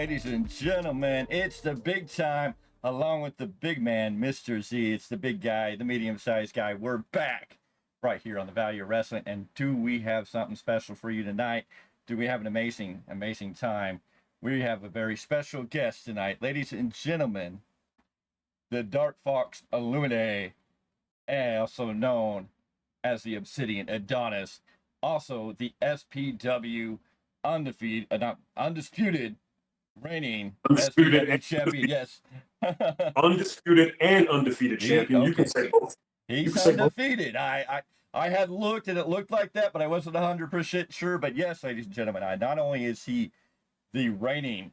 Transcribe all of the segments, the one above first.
ladies and gentlemen. It's the Big Tyme, along with the big man, Mr. Z. It's the big guy, the medium-sized guy. We're back right here on the Value of Wrestling. And do we have something special for you tonight? Do we have an amazing, amazing time? We have a very special guest tonight. Ladies and gentlemen, the Darkfox Olumide, also known as the Obsidian Adonis, also the SPW undisputed reigning Undisputed SPW champion. Yes. Undisputed and undefeated champion. You can say both. He's say both. undefeated. I had looked and it looked like that, but I wasn't 100% sure. But yes, ladies and gentlemen, not only is he the reigning,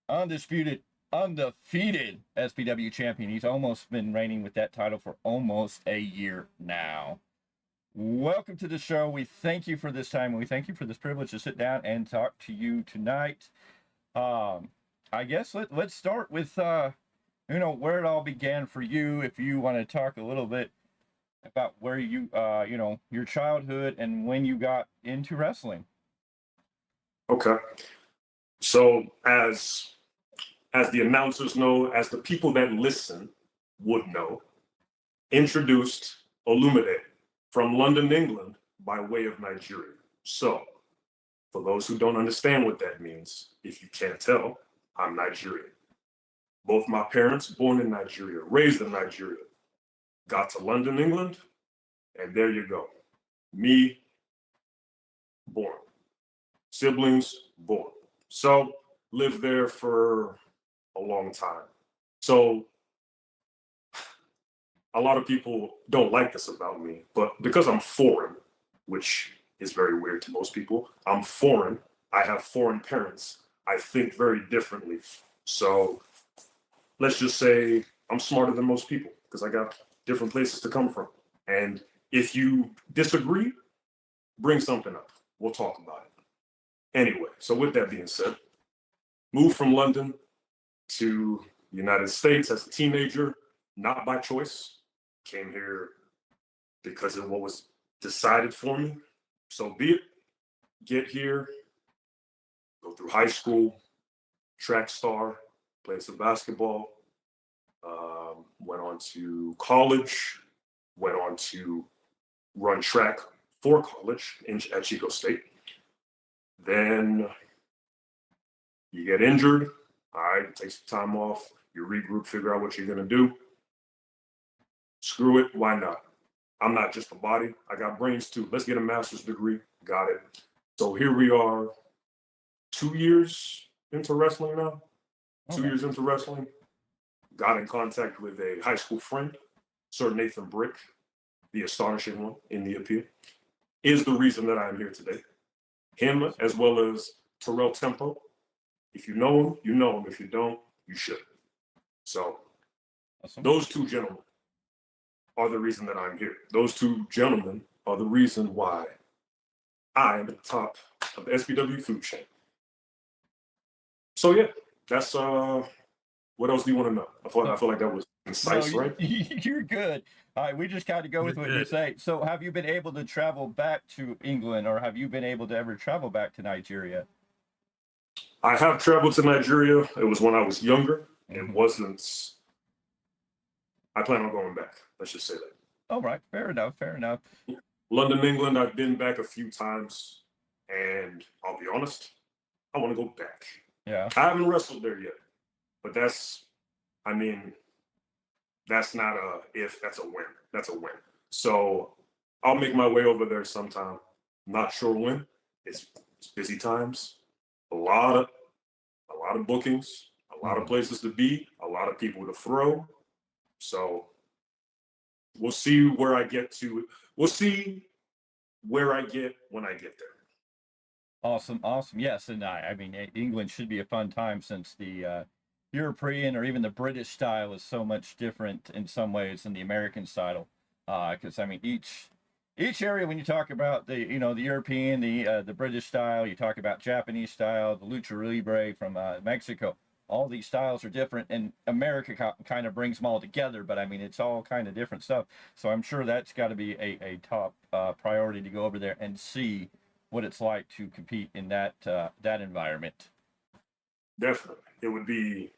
undefeated SPW champion, he's almost been reigning with that title for almost a year now. Welcome to the show. We thank you for this time. We thank you for this privilege to sit down and talk to you tonight. I guess let's start with where it all began for you. If you want to talk a little bit about where you your childhood and when you got into wrestling. Okay. So as the announcers know, as the people that listen would know, introduced Olumide from London, England, by way of Nigeria. So for those who don't understand what that means, if you can't tell, I'm Nigerian. Both my parents, born in Nigeria, raised in Nigeria, got to London, England, and there you go. Me, born. Siblings, born. So lived there for a long time. So a lot of people don't like this about me, but because I'm foreign, which is very weird to most people, I'm foreign, I have foreign parents, I think very differently. So let's just say I'm smarter than most people because I got different places to come from. And if you disagree, bring something up. We'll talk about it. Anyway, so with that being said, moved from London to the United States as a teenager, not by choice. Came here because of what was decided for me. So be it. Get here, go through high school, track star, played some basketball, went on to college, went on to run track for college at Chico State. Then you get injured. All right, take some time off. You regroup, figure out what you're going to do. Screw it. Why not? I'm not just a body. I got brains too. Let's get a master's degree. Got it. So here we are, 2 years into wrestling now. Okay. 2 years into wrestling. Got in contact with a high school friend, Sir Nathan Brick, the astonishing one in the appeal, is the reason that I'm here today. Him, as well as Terrell Tempo. If you know him, you know him. If you don't, you should. So awesome. Those two gentlemen are the reason that I'm here. Those two gentlemen are the reason why I am at the top of the SPW food chain. So yeah, that's what else do you want to know? I feel like that was concise, right? You're good. All right, we just got to go with what you say. So have you been able to travel back to England, or have you been able to ever travel back to Nigeria? I have traveled to Nigeria. It was when I was younger. It wasn't. I plan on going back. Let's just say that. All right. Fair enough. London, England, I've been back a few times. And I'll be honest, I want to go back. Yeah. I haven't wrestled there yet. But that's not a if, that's a win. That's a win. So I'll make my way over there sometime. Not sure when. It's busy times. A lot of bookings, a lot of places to be, a lot of people to throw. So we'll see where I get to. We'll see where I get when I get there. Awesome. Yes, and I mean, England should be a fun time since the European or even the British style is so much different in some ways than the American style. Because I mean, each area, when you talk about the European, the British style, you talk about Japanese style, the lucha libre from Mexico. All these styles are different, and America kind of brings them all together. But I mean, it's all kind of different stuff. So I'm sure that's got to be a top priority to go over there and see what it's like to compete in that environment. Definitely. It would be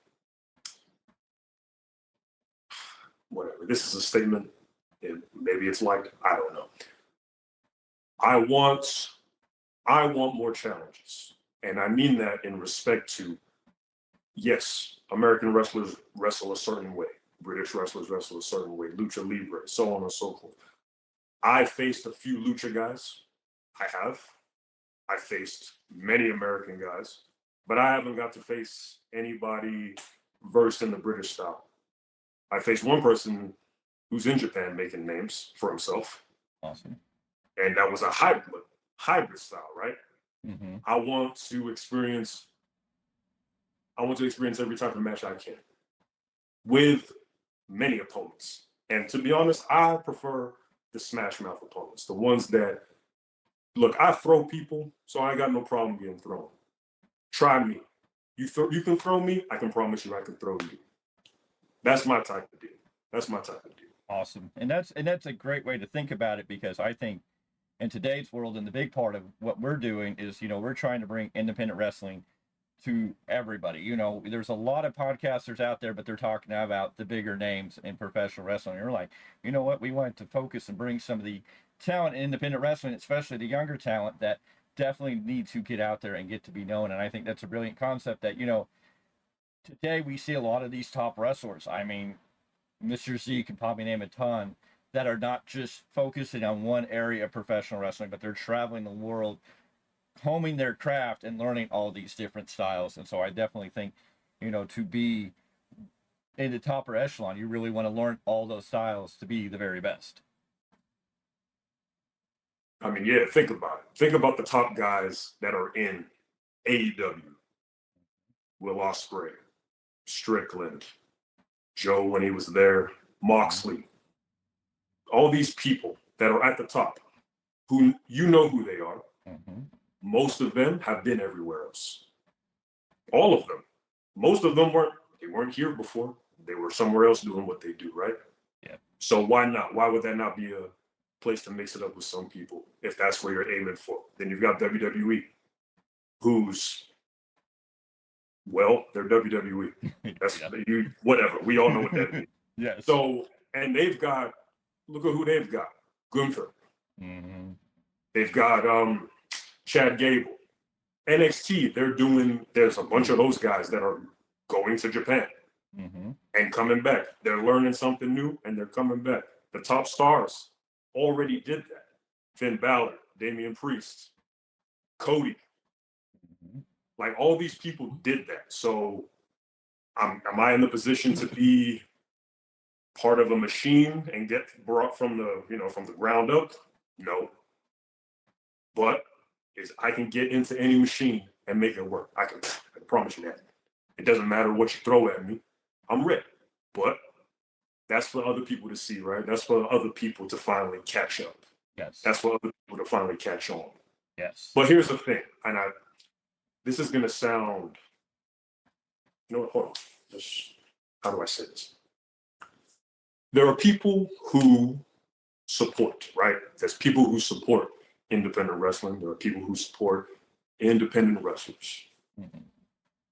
whatever. This is a statement. Maybe it's like, I don't know. I want more challenges. And I mean that in respect to, yes, American wrestlers wrestle a certain way. British wrestlers wrestle a certain way. Lucha Libre, so on and so forth. I faced a few lucha guys. I have. I faced many American guys, but I haven't got to face anybody versed in the British style. I faced one person who's in Japan making names for himself, Awesome. and that was a hybrid style, right? Mm-hmm. I want to experience every type of match I can with many opponents. And to be honest, I prefer the smash mouth opponents, the ones that look, I throw people, so I got no problem getting thrown. Try me. You can throw me, I can promise you I can throw you. That's my type of deal. That's my type of deal. Awesome. And that's a great way to think about it, because I think in today's world, and the big part of what we're doing is, we're trying to bring independent wrestling to everybody. There's a lot of podcasters out there, but they're talking about the bigger names in professional wrestling. And we're like, you know what? We wanted to focus and bring some of the talent in independent wrestling, especially the younger talent that definitely need to get out there and get to be known. And I think that's a brilliant concept that, today we see a lot of these top wrestlers. I mean, Mr. Z can probably name a ton that are not just focusing on one area of professional wrestling, but they're traveling the world, homing their craft and learning all these different styles. And so I definitely think, to be in the top echelon, you really want to learn all those styles to be the very best. I mean, yeah, think about it. Think about the top guys that are in AEW. Will Ospreay, Strickland, Joe when he was there, Moxley. All these people that are at the top, who you know who they are. Mm-hmm. Most of them have been everywhere else. All of them. Most of them weren't here before. They were somewhere else doing what they do, right? Yeah. So why not? Why would that not be a place to mix it up with some people if that's where you're aiming for? Then you've got WWE, who's they're WWE. That's whatever. We all know what that means. Yes. So, and look at who they've got. Gunther. Mm-hmm. They've got Chad Gable. NXT, there's a bunch of those guys that are going to Japan and coming back. They're learning something new and they're coming back. The top stars already did that. Finn Balor, Damian Priest, Cody. Like all these people did that. So am I in the position to be part of a machine and get brought from the ground up? No. But I can get into any machine and make it work. I can promise you that. It doesn't matter what you throw at me. I'm ready. But that's for other people to see, right? That's for other people to finally catch up. Yes. That's for other people to finally catch on. Yes. But here's the thing, and this is gonna sound, hold on. How do I say this? There are people who support, right? There's people who support independent wrestling. There are people who support independent wrestlers.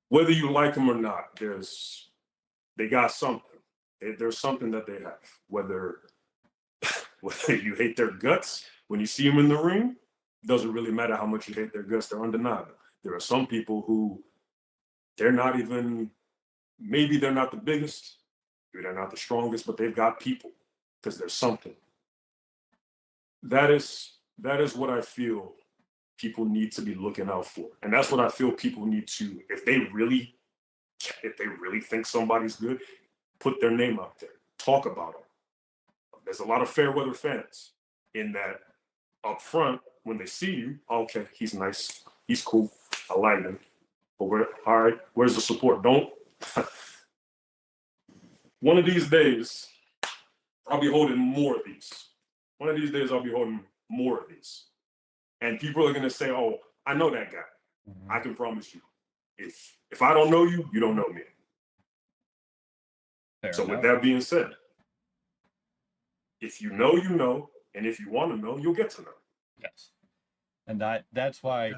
Whether you like them or not, they got something. There's something that they have. Whether you hate their guts when you see them in the ring, doesn't really matter how much you hate their guts. They're undeniable. There are some people who maybe they're not the biggest, maybe they're not the strongest, but they've got people because there's something. That is what I feel people need to be looking out for. And that's what I feel people need to, if they really think somebody's good, put their name out there. Talk about them. There's a lot of fair weather fans in that up front, when they see you, okay, he's nice, he's cool, I like him. But where's the support? Don't. One of these days, I'll be holding more of these. One of these days, I'll be holding more of these. And people are going to say, oh, I know that guy. I can promise you. If I don't know you, you don't know me. Fair so enough. With that being said, if you know, you know. And if you want to know, you'll get to know. Yes. And that's why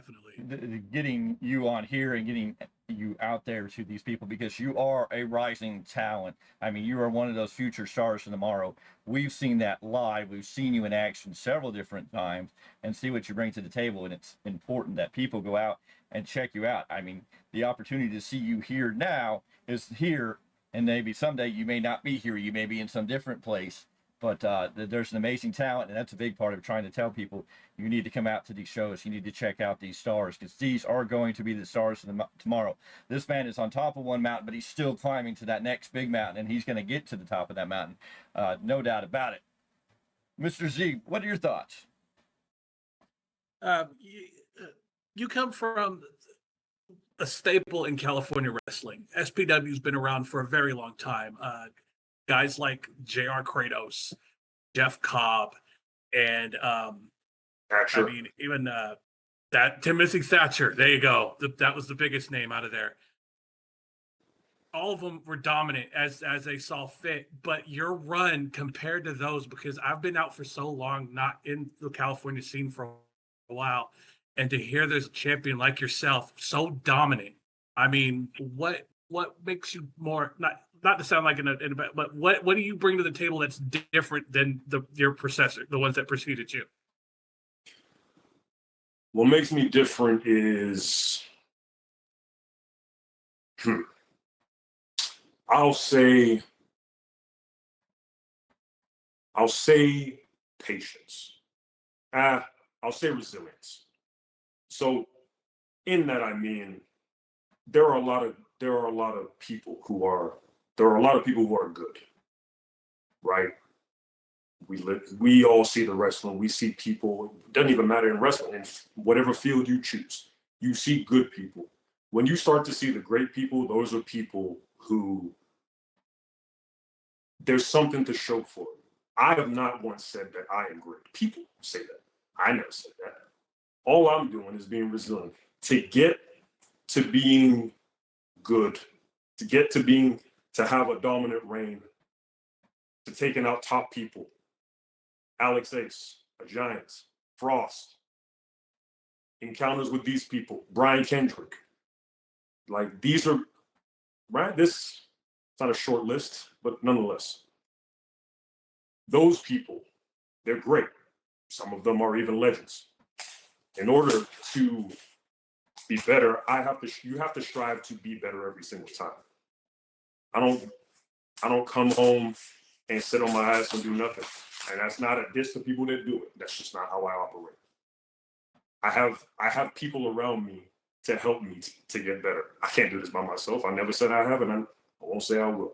getting you on here and getting, you out there to these people because you are a rising talent. I mean, you are one of those future stars of tomorrow. We've seen that live. We've seen you in action several different times and see what you bring to the table. And it's important that people go out and check you out. I mean, the opportunity to see you here now is here, and maybe someday you may not be here. You may be in some different place. But there's an amazing talent, and that's a big part of trying to tell people you need to come out to these shows. You need to check out these stars because these are going to be the stars of tomorrow. This man is on top of one mountain, but he's still climbing to that next big mountain, and he's going to get to the top of that mountain. No doubt about it. Mr. Z, what are your thoughts? You come from a staple in California wrestling. SPW's been around for a very long time. Guys like J.R. Kratos, Jeff Cobb, and I mean, even that Timothy Thatcher. There you go. That was the biggest name out of there. All of them were dominant as they saw fit. But your run compared to those, because I've been out for so long, not in the California scene for a while, and to hear there's a champion like yourself so dominant. I mean, what makes you more not to sound like but what do you bring to the table that's different than your processor, the ones that preceded you? What makes me different is, I'll say patience. I'll say resilience. So in that, I mean, there are a lot of people who are good, right? We all see the wrestling. We see people. It doesn't even matter in wrestling. In whatever field you choose, you see good people. When you start to see the great people, those are people who there's something to show for it. I have not once said that I am great. People say that. I never said that. All I'm doing is being resilient to get to being good, to have a dominant reign, to taking out top people. Alex Ace, a Giant, Frost, encounters with these people, Brian Kendrick. Like, these are, right? It's not a short list, but nonetheless. Those people, they're great. Some of them are even legends. In order to be better, you have to strive to be better every single time. I don't come home and sit on my ass and do nothing. And that's not a diss to people that do it. That's just not how I operate. I have people around me to help me to get better. I can't do this by myself. I never said I have, and I won't say I will.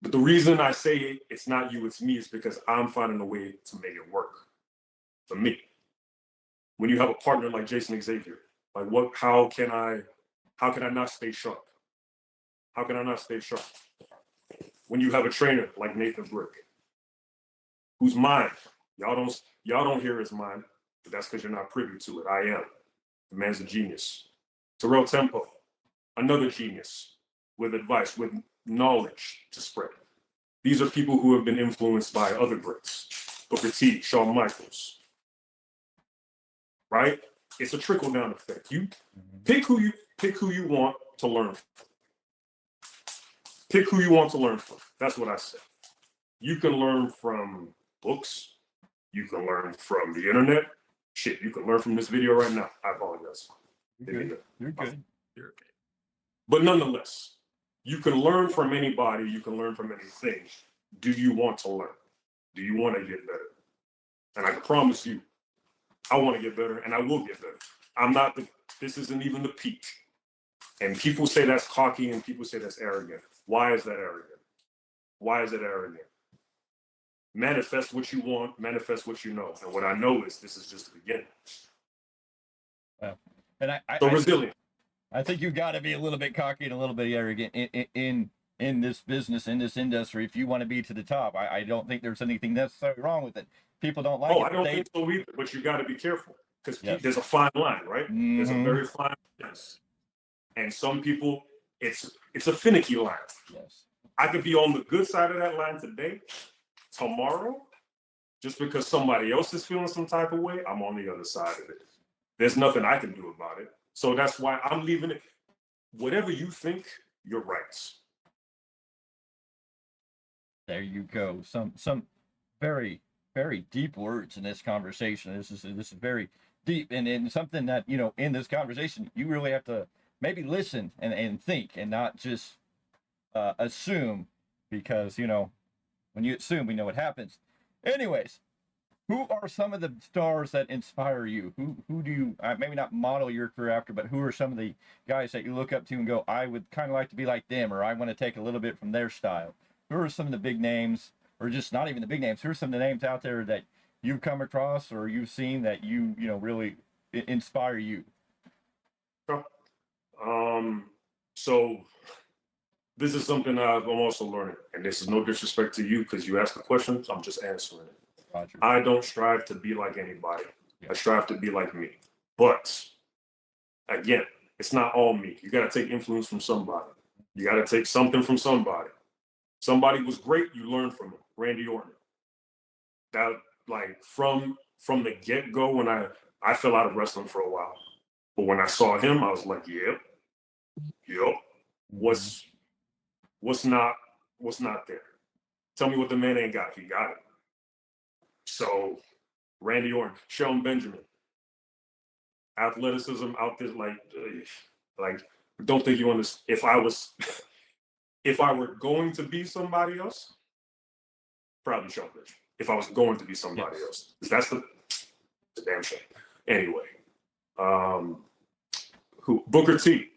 But the reason I say it's not you, it's me, is because I'm finding a way to make it work for me. When you have a partner like Jason Xavier, like how can I not stay sharp? How can I not stay sharp? When you have a trainer like Nathan Brick, who's mine, y'all don't hear his mind, but that's because you're not privy to it. I am. The man's a genius. Terrell Tempo, another genius with advice, with knowledge to spread. These are people who have been influenced by other greats. Booker T, Shawn Michaels. Right? It's a trickle-down effect. You pick who you want to learn from. Pick who you want to learn from. That's what I say. You can learn from books. You can learn from the internet. Shit, you can learn from this video right now. I apologize. You're good. You're good. You're okay. But nonetheless, you can learn from anybody. You can learn from anything. Do you want to learn? Do you want to get better? And I can promise you, I want to get better, and I will get better. This isn't even the peak. And people say that's cocky, and people say that's arrogant. Why is that arrogant? Why is it arrogant? Manifest what you want, manifest what you know. And what I know is this is just the beginning. Well, and so resilient. I think you've got to be a little bit cocky and a little bit arrogant in this business, in this industry, if you want to be to the top. I don't think there's anything necessarily wrong with it. People don't like it. I don't think so either, but you got to be careful because there's a fine line, right? Mm-hmm. There's a very fine line. And some people, it's a finicky line. Yes. I could be on the good side of that line today. Tomorrow, just because somebody else is feeling some type of way, I'm on the other side of it. There's nothing I can do about it. So that's why I'm leaving it. Whatever you think, you're right. There you go. Some very very deep words in this conversation. This is very deep and something that in this conversation you really have to maybe listen and think and not just assume because when you assume we know what happens. Anyways, who are some of the stars that inspire you? Who do you maybe not model your career after, but who are some of the guys that you look up to and go, I would kind of like to be like them, or I want to take a little bit from their style? Who are some of the big names, or just not even the big names? Who are some of the names out there that you've come across or you've seen that really inspire you? So this is something I'm also learning, and this is no disrespect to you because you asked the questions. I'm just answering it. Roger. I don't strive to be like anybody. Yeah. I strive to be like me. But again, it's not all me. You got to take influence from somebody. You got to take something from somebody. Somebody was great. You learn from him. Randy Orton. That from the get go when I fell out of wrestling for a while, but when I saw him, I was like, yep. What's not there? Tell me what the man ain't got. He got it. So Randy Orton, Shelton Benjamin, athleticism out there, don't think you understand. If I were going to be somebody else, probably Shelton Benjamin. If I was going to be somebody else, that's the damn shame. Anyway, who Booker T.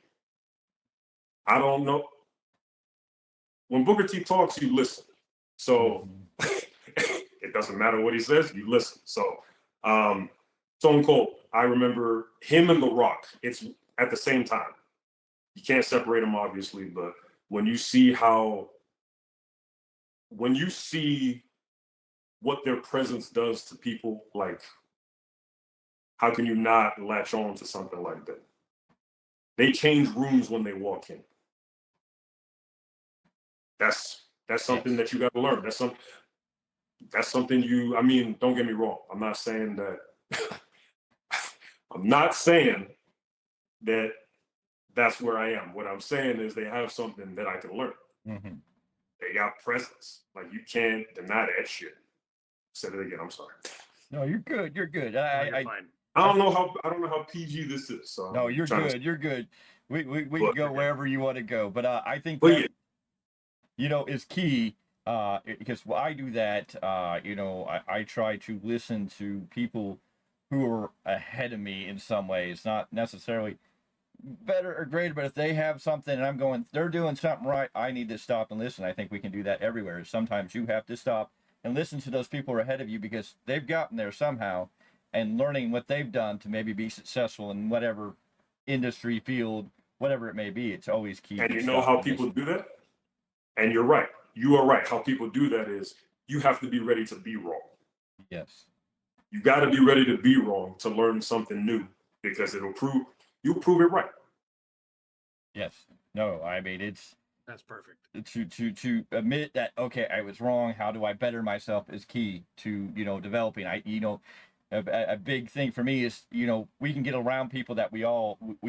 I don't know. When Booker T talks, you listen. So it doesn't matter what he says, you listen. So Stone Cold, I remember him and The Rock. It's at the same time. You can't separate them, obviously, but when you see what their presence does to people, how can you not latch on to something like that? They change rooms when they walk in. That's something that you got to learn. That's something don't get me wrong. I'm not saying that I'm not saying that that's where I am. What I'm saying is they have something that I can learn. Mm-hmm. They got presence. You can't deny that shit. Said it again. I'm sorry. No, you're good. You're good. You're fine. I don't know how PG this is. So no, you're good. You're good. We can go wherever you want to go, but I think that is key. Because I do that. I try to listen to people who are ahead of me in some ways, not necessarily better or greater, but if they have something and I'm going, they're doing something right, I need to stop and listen. I think we can do that everywhere. Sometimes you have to stop and listen to those people who are ahead of you because they've gotten there somehow, and learning what they've done to maybe be successful in whatever industry, field, whatever it may be. It's always key. And you know how people do that? And you're right. You are right. How people do that is you have to be ready to be wrong. Yes. You got to be ready to be wrong to learn something new because you'll prove it right. Yes. No, I mean, that's perfect. To admit that, okay, I was wrong. How do I better myself is key to, developing. A big thing for me is, we can get around people that we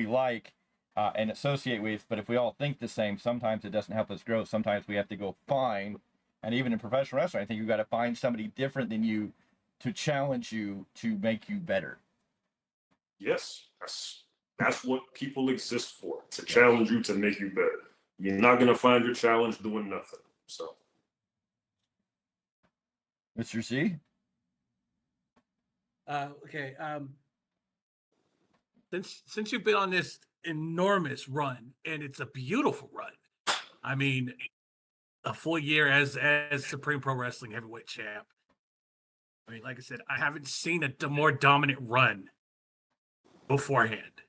like and associate with, but if we all think the same, sometimes it doesn't help us grow. Sometimes we have to go find, and even in professional wrestling, I think you've got to find somebody different than you to challenge you to make you better. Yes, that's what people exist for, to challenge you, to make you better. You're not going to find your challenge doing nothing. So, Mr. C? Okay. Since you've been on this enormous run, and it's a beautiful run. I mean, a full year as Supreme Pro Wrestling Heavyweight Champ. I mean, like I said, I haven't seen a more dominant run beforehand.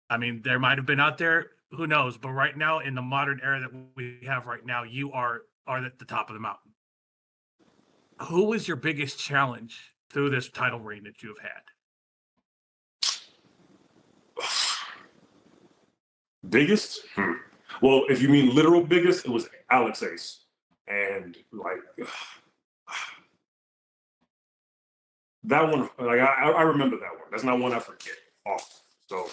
I mean, there might have been out there, who knows? But right now, in the modern era that we have right now, you are at the top of the mountain. Who was your biggest challenge through this title reign that you have had? Biggest? Well, if you mean literal biggest, it was Alex Ace. And that one, I remember that one. That's not one I forget often. So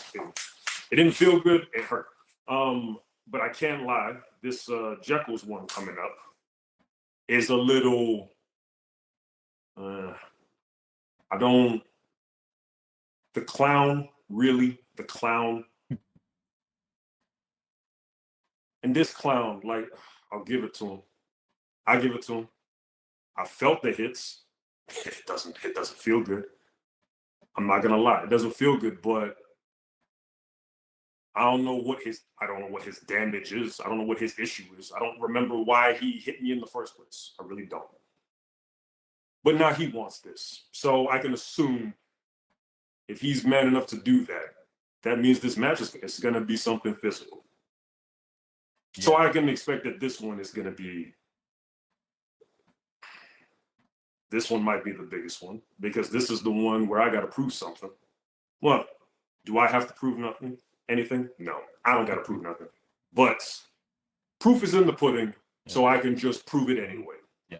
It didn't feel good. It hurt. But I can't lie. This Jekyll's one coming up is a little. I don't. The clown, really, the clown. And this clown, like, I'll give it to him. I give it to him. I felt the hits. It doesn't feel good. I'm not gonna lie. It doesn't feel good, but I don't know what his damage is. I don't know what his issue is. I don't remember why he hit me in the first place. I really don't. But now he wants this. So I can assume if he's man enough to do that, that means this match is going to be something physical. Yeah. So I can expect that this one is going to be. This one might be the biggest one because this is the one where I got to prove something. Well, do I have to prove nothing? Anything? No, I don't got to prove nothing. But proof is in the pudding, so I can just prove it anyway. Yeah.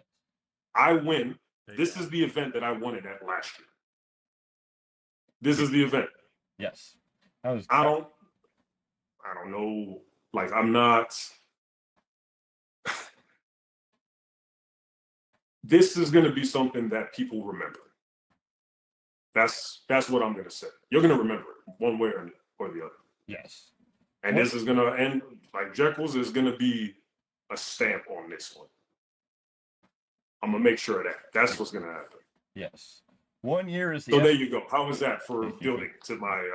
I win. This is the event that I wanted at last year. This is the event. Yes. I don't know. Like, I'm not. This is going to be something that people remember. That's what I'm going to say. You're going to remember it one way or the other. Yes. And this is going to end, like Jekyll's is going to be a stamp on this one. I'm going to make sure of that. That's what's going to happen. Yes. 1 year is the. So there you go. How was that for building to my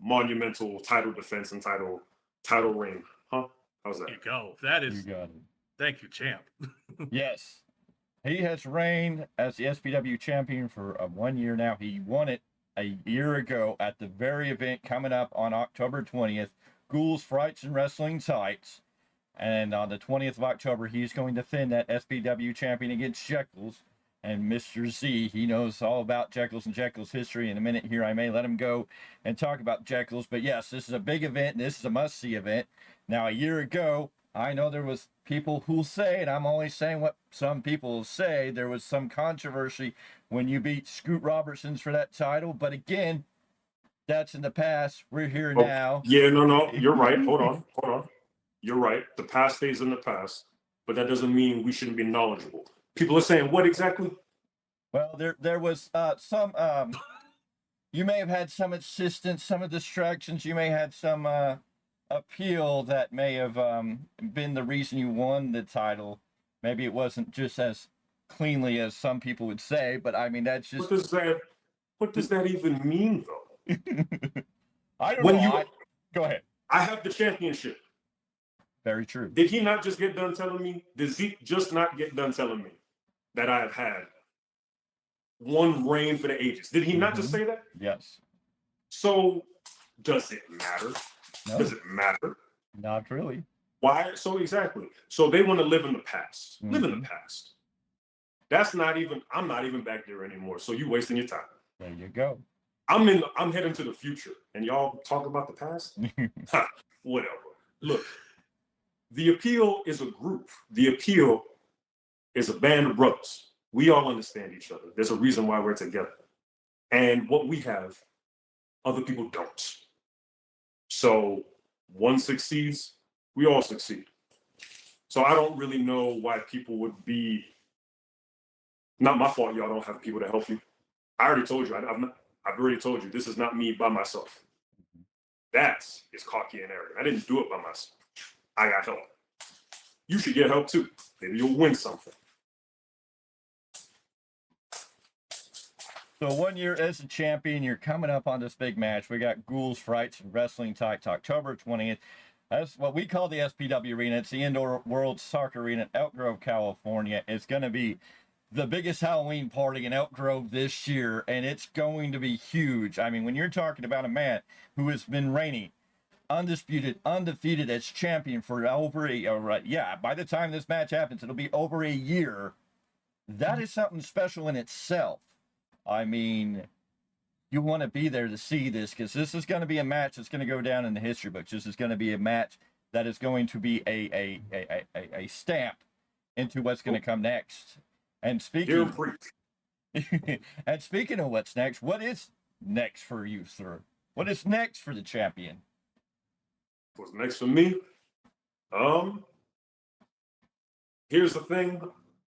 monumental title defense and title reign? Huh? How's that? There you go. That is. You got it. Thank you, champ. Yes. He has reigned as the SPW champion for 1 year now. He won it a year ago at the very event coming up on October 20th, Ghouls, Frights, and Wrestling Tights. And on the 20th of October, he's going to defend that SPW champion against Jekyll's. And Mr. Z, he knows all about Jekyll's and Jekyll's history. In a minute here, I may let him go and talk about Jekyll's. But yes, this is a big event. This is a must-see event. Now, a year ago, I know there was people who say, and I'm only saying what some people say, there was some controversy when you beat Scoot Robertson's for that title. But again, that's in the past. We're here now. Yeah, no, you're right. Hold on. You're right. The past stays in the past, but that doesn't mean we shouldn't be knowledgeable. People are saying, what exactly? Well, there was some, you may have had some assistance, some distractions. You may have had some appeal that may have been the reason you won the title. Maybe it wasn't just as cleanly as some people would say, but I mean, that's just. What does that even mean, though? I don't know. Go ahead. I have the championship. Very true. Did he not just get done telling me? Did Zeke just not get done telling me that I have had one reign for the ages? Did he not just say that? Yes. So does it matter? No. Does it matter? Not really. Why? So exactly. So they want to live in the past. Live in the past. I'm not even back there anymore. So you wasting your time. There you go. I'm heading to the future and y'all talk about the past? Whatever. Look. The appeal is a group. The appeal is a band of brothers. We all understand each other. There's a reason why we're together. And what we have, other people don't. So one succeeds, we all succeed. So I don't really know why people would be, not my fault y'all don't have people to help you. I already told you, I've already told you, this is not me by myself. That is cocky and arrogant. I didn't do it by myself. I got help. You should get help too. Maybe you'll win something. So 1 year as a champion, you're coming up on this big match. We got Ghouls, Frights, and Wrestling Tights, October 20th. That's what we call the SPW Arena. It's the Indoor World Soccer Arena in Elk Grove, California. It's going to be the biggest Halloween party in Elk Grove this year, and it's going to be huge. I mean, when you're talking about a man who has been reigning undisputed, undefeated as champion for over by the time this match happens, it'll be over a year. That is something special in itself. I mean, you want to be there to see this because this is going to be a match that's going to go down in the history books. This is going to be a match that is going to be a stamp into what's going to come next. And speaking of what's next, what is next for you, sir? What is next for the champion? What's next for me? Here's the thing.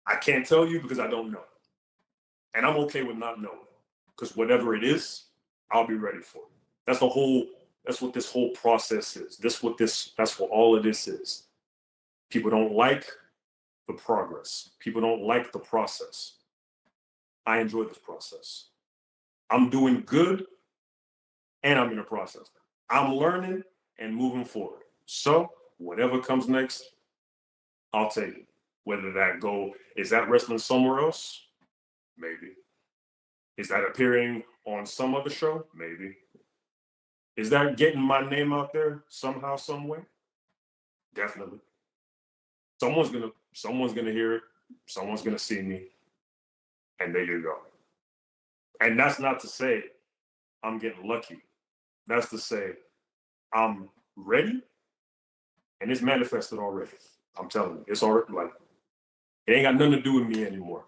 I can't tell you because I don't know. And I'm okay with not knowing. Because whatever it is, I'll be ready for it. That's what this whole process is. That's what all of this is. People don't like the progress. People don't like the process. I enjoy this process. I'm doing good and I'm in the process. I'm learning and moving forward. So whatever comes next, I'll take it. Whether is that wrestling somewhere else? Maybe. Is that appearing on some other show? Maybe. Is that getting my name out there somehow, some way? Definitely. Someone's gonna hear it. Someone's gonna see me. And there you go. And that's not to say I'm getting lucky. That's to say I'm ready and it's manifested already. I'm telling you, it's already like, it ain't got nothing to do with me anymore.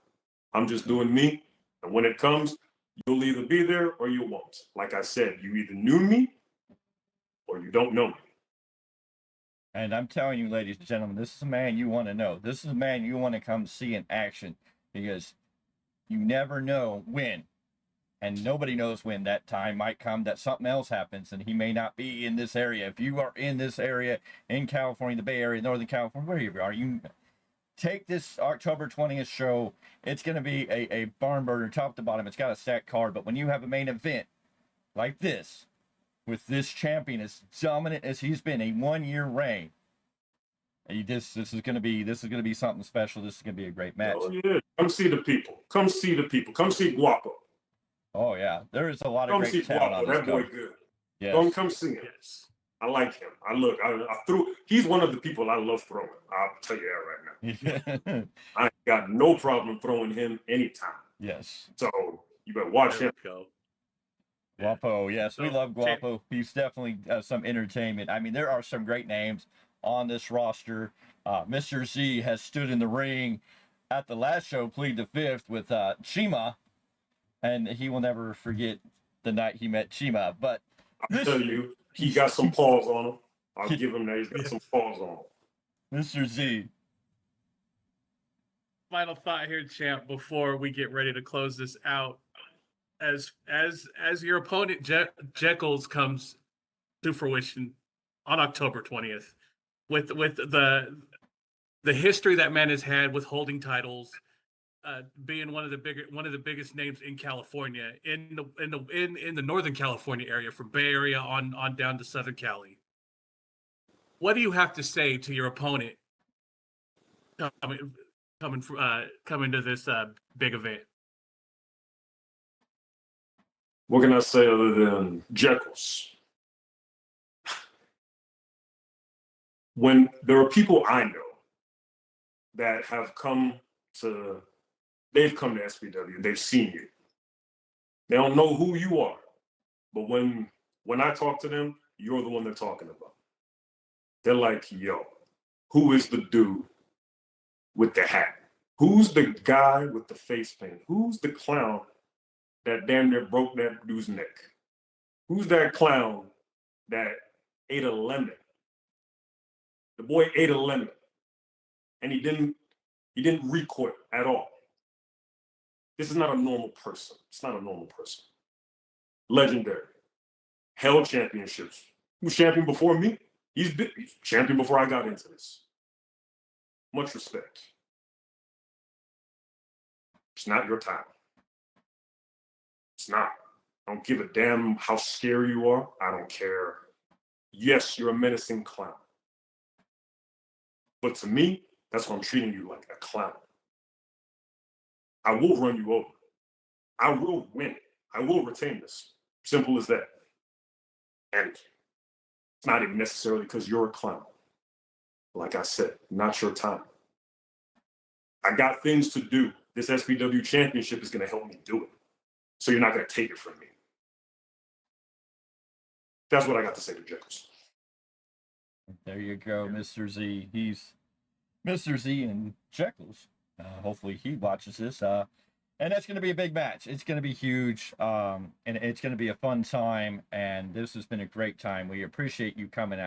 I'm just doing me. And when it comes, you'll either be there or you won't. Like I said, you either knew me or you don't know me. And I'm telling you, ladies and gentlemen, this is a man you want to know. This is a man you want to come see in action, because you never know when. And nobody knows when that time might come that something else happens and he may not be in this area. If you are in this area, in California, the Bay Area, Northern California, wherever you are, you take this October 20th show. It's going to be a barn burner, top to bottom. It's got a stacked card. But when you have a main event like this, with this champion as dominant as he's been, a 1-year reign, this is going to be something special. This is going to be a great match. Oh yeah, come see the people. Come see the people. Come see Guapo. Oh yeah, there is a lot of great talent on this that boy card. good. Yes. Come see him. Yes. I like him. He's one of the people I love throwing. I'll tell you that right now. I got no problem throwing him anytime. Yes. So you better watch him. Go. Guapo, yes, we love Guapo. He's definitely some entertainment. I mean, there are some great names on this roster. Mr. Z has stood in the ring at the last show, plead the fifth, with Chima, and he will never forget the night he met Chima. But I'll tell you, he got some paws on him. I'll give him that. He's got some paws on him. Mr. Z. Final thought here, champ, before we get ready to close this out. As your opponent Jekyll's comes to fruition on October 20th, with the history that man has had with holding titles, being one of the biggest names in California, in the Northern California area, from Bay Area on down to Southern Cali. What do you have to say to your opponent coming to this big event? What can I say other than Jekyll's? When there are people I know that have they've come to SPW, they've seen you. They don't know who you are, but when I talk to them, you're the one they're talking about. They're like, yo, who is the dude with the hat? Who's the guy with the face paint? Who's the clown that damn near broke that dude's neck? Who's that clown that ate a lemon? The boy ate a lemon, and he didn't recoil at all. This is not a normal person. It's not a normal person. Legendary. Held championships. He was champion before me. He's champion before I got into this. Much respect. It's not your time. It's not. I don't give a damn how scary you are. I don't care. Yes, you're a menacing clown. But to me, that's why I'm treating you like a clown. I will run you over. I will win. I will retain this. Simple as that. And it's not even necessarily because you're a clown. Like I said, not your time. I got things to do. This SPW Championship is going to help me do it. So you're not going to take it from me. That's what I got to say to Jekyll's. There you go, Mr. Z. He's Mr. Z and Jekyll's. Hopefully he watches this. And that's going to be a big match. It's going to be huge. And it's going to be a fun time. And this has been a great time. We appreciate you coming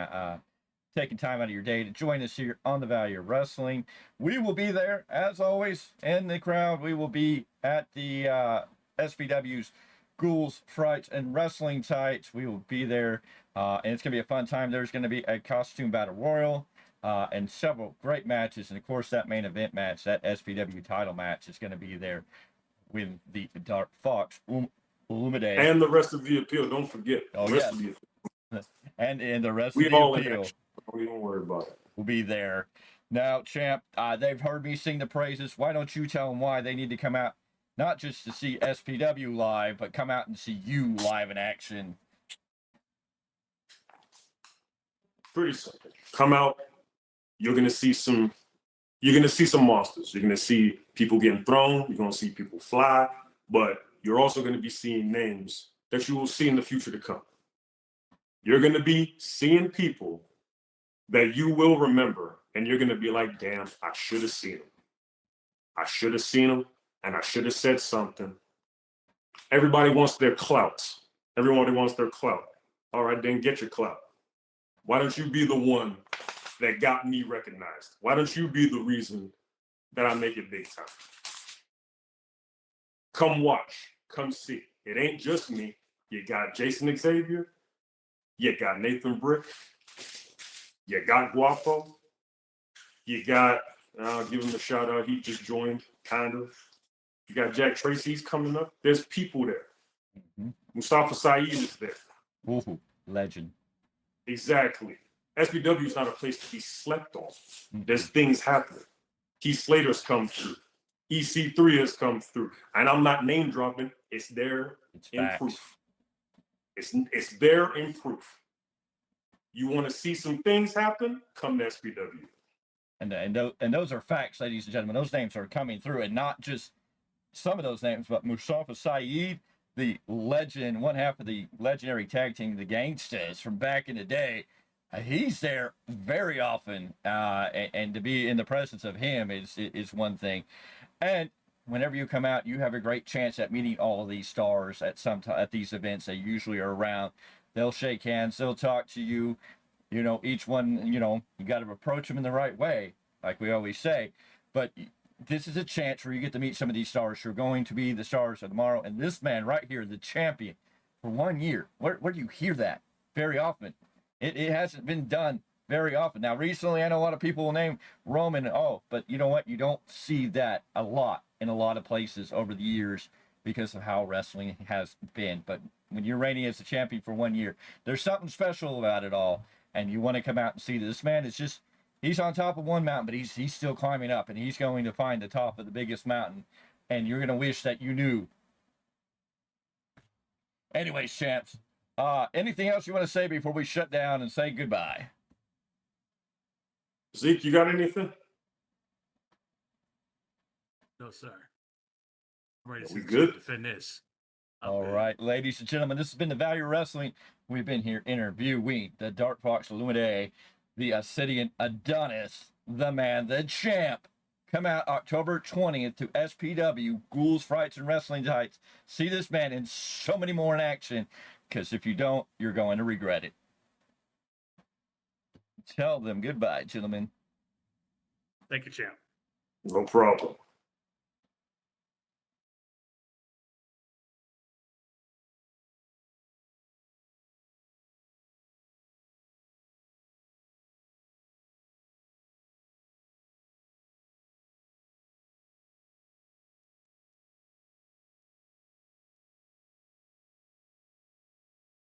taking time out of your day to join us here on the Value of Wrestling. We will be there, as always, in the crowd. We will be at the SPW's Ghouls, Frights, and Wrestling Tights. We will be there, and it's going to be a fun time. There's going to be a costume battle royal and several great matches. And, of course, that main event match, that SPW title match, is going to be there with the Darkfox Olumide. And the rest of the appeal. Don't forget. Oh, The rest yes. of the appeal. And the rest We of the all in appeal action. Don't even worry about it. will be there. Now, champ, they've heard me sing the praises. Why don't you tell them why they need to come out, not just to see SPW live, but come out and see you live in action? Pretty simple. Come out. You're gonna see some. You're gonna see some monsters. You're gonna see people getting thrown. You're gonna see people fly. But you're also gonna be seeing names that you will see in the future to come. You're gonna be seeing people that you will remember, and you're gonna be like, "Damn, I should have seen them. I should have seen them, and I should have said something." Everybody wants their clout. Everybody wants their clout. All right, then get your clout. Why don't you be the one that got me recognized? Why don't you be the reason that I make it big time? Come watch. Come see. It ain't just me. You got Jason Xavier. You got Nathan Brick. You got Guapo. You got, I'll give him a shout out. He just joined, kind of. You got Jack Tracy's coming up. There's people there. Mm-hmm. Mustafa Saeed is there. Ooh, legend. Exactly. SPW is not a place to be slept on. Mm-hmm. There's things happening. Keith Slater's come through. EC3 has come through. And I'm not name dropping. It's there in proof. It's there in proof. You want to see some things happen? Come to SPW. And those are facts, ladies and gentlemen. Those names are coming through, and not just some of those names, but Mustafa Saeed, the legend, one half of the legendary tag team, the Gangstas from back in the day. He's there very often, and to be in the presence of him is one thing. And whenever you come out, you have a great chance at meeting all of these stars at these events. They usually are around. They'll shake hands. They'll talk to you. You know, each one, you know, you got to approach them in the right way, like we always say. But this is a chance where you get to meet some of these stars who are going to be the stars of tomorrow. And this man right here, the champion for 1 year, where do you hear that very often? It hasn't been done very often. Now, recently, I know a lot of people will name Roman, but you know what? You don't see that a lot in a lot of places over the years because of how wrestling has been. But when you're reigning as the champion for 1 year, there's something special about it all. And you want to come out and see that this man is just, he's on top of one mountain, but he's still climbing up, and he's going to find the top of the biggest mountain. And you're going to wish that you knew. Anyways, champs, anything else you want to say before we shut down and say goodbye? Zeke, you got anything? No, sir. I'm ready to We good? defend this. All right, ladies and gentlemen, this has been the Value of Wrestling. We've been here interviewing the Darkfox Olumide, the Ascidian Adonis, the man, the champ. Come out October 20th to SPW Ghouls, Frights, and Wrestling Tights. See this man and so many more in action, because if you don't, you're going to regret it. Tell them goodbye, gentlemen. Thank you, champ. No problem.